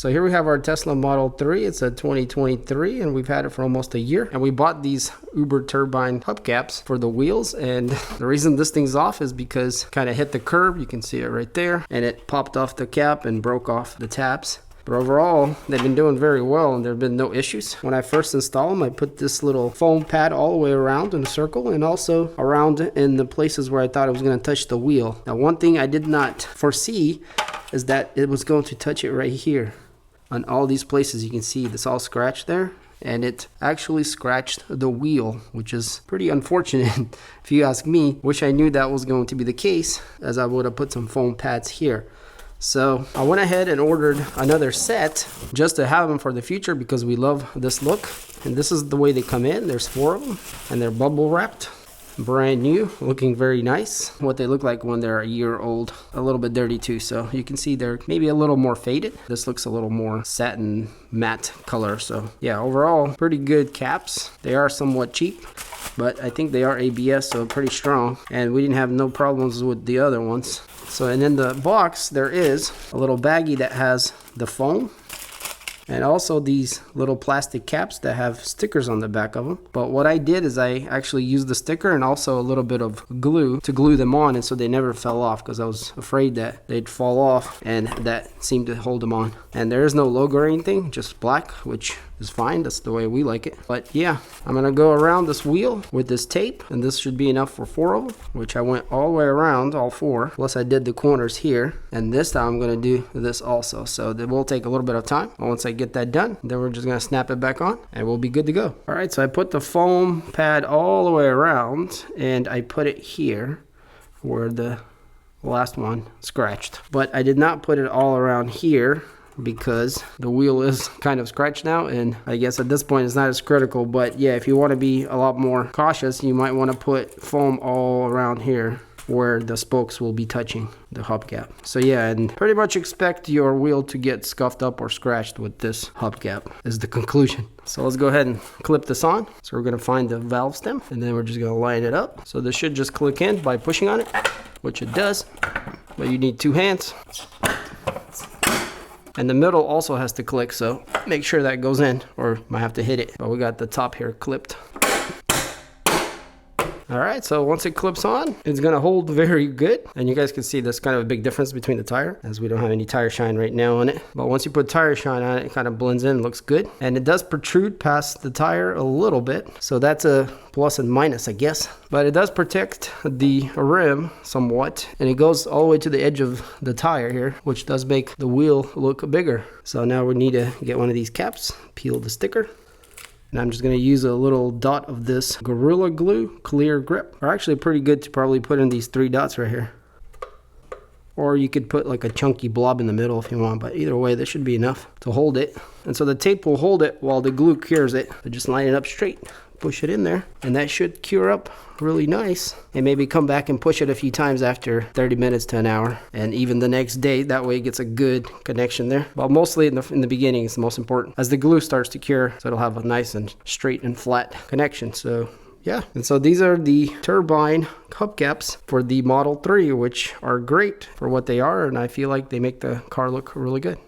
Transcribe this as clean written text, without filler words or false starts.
So here we have our Tesla Model 3. It's a 2023 and we've had it for almost a year. And we bought these Uberturbine hubcaps for the wheels. And the reason this thing's off is because kind of hit the curb. You can see it right there. And it popped off the cap and broke off the tabs. But overall, they've been doing very well and there have been no issues. When I first installed them, I put this little foam pad all the way around in a circle and also around in the places where I thought it was going to touch the wheel. Now, one thing I did not foresee is that it was going to touch it right here. On all these places, you can see this all scratched there. And it actually scratched the wheel, which is pretty unfortunate if you ask me. Wish I knew that was going to be the case, as I would have put some foam pads here. So I went ahead and ordered another set just to have them for the future because we love this look. And this is the way they come in. There's 4 of them and they're bubble wrapped. Brand new, looking very nice. What they look like when they're a year old. A little bit dirty too, so you can see they're maybe a little more faded. This looks a little more satin matte color. So yeah, overall pretty good caps. They are somewhat cheap, but I think they are ABS, so pretty strong. And we didn't have no problems with the other ones. So, and in the box there is a little baggie that has the foam and also these little plastic caps that have stickers on the back of them. But what I did is I actually used the sticker and also a little bit of glue to glue them on, and so they never fell off because I was afraid that they'd fall off, and that seemed to hold them on. And there is no logo or anything, just black, which is fine. That's the way we like it. But yeah, I'm gonna go around this wheel with this tape, and this should be enough for 4 of them, which I went all the way around, all 4, plus I did the corners here. And this time I'm gonna do this also. So that will take a little bit of time. Once I get that done, then we're just gonna snap it back on and we'll be good to go. All right, so I put the foam pad all the way around and I put it here where the last one scratched. But I did not put it all around here because the wheel is kind of scratched now, and I guess at this point it's not as critical. But yeah, if you want to be a lot more cautious, you might want to put foam all around here where the spokes will be touching the hubcap. So yeah, and pretty much expect your wheel to get scuffed up or scratched with this hubcap is the conclusion. So let's go ahead and clip this on. So we're gonna find the valve stem and then we're just gonna line it up. So this should just click in by pushing on it, which it does, but you need 2 hands. And the middle also has to click, so make sure that goes in or you might have to hit it. But we got the top here clipped. All right, so once it clips on, it's gonna hold very good. And you guys can see there's kind of a big difference between the tire, as we don't have any tire shine right now on it. But once you put tire shine on it, it kind of blends in, looks good. And it does protrude past the tire a little bit. So that's a plus and minus, I guess. But it does protect the rim somewhat. And it goes all the way to the edge of the tire here, which does make the wheel look bigger. So now we need to get one of these caps, peel the sticker. And I'm just going to use a little dot of this Gorilla Glue clear grip. Are actually pretty good to probably put in these 3 dots right here. Or you could put like a chunky blob in the middle if you want, but either way, this should be enough to hold it. And so the tape will hold it while the glue cures it. So just line it up straight, push it in there, and that should cure up really nice. And maybe come back and push it a few times after 30 minutes to an hour, and even the next day. That way it gets a good connection there. But mostly in the beginning is the most important, as the glue starts to cure, so it'll have a nice and straight and flat connection. So yeah, and so these are the turbine hubcaps for the Model 3, which are great for what they are, and I feel like they make the car look really good.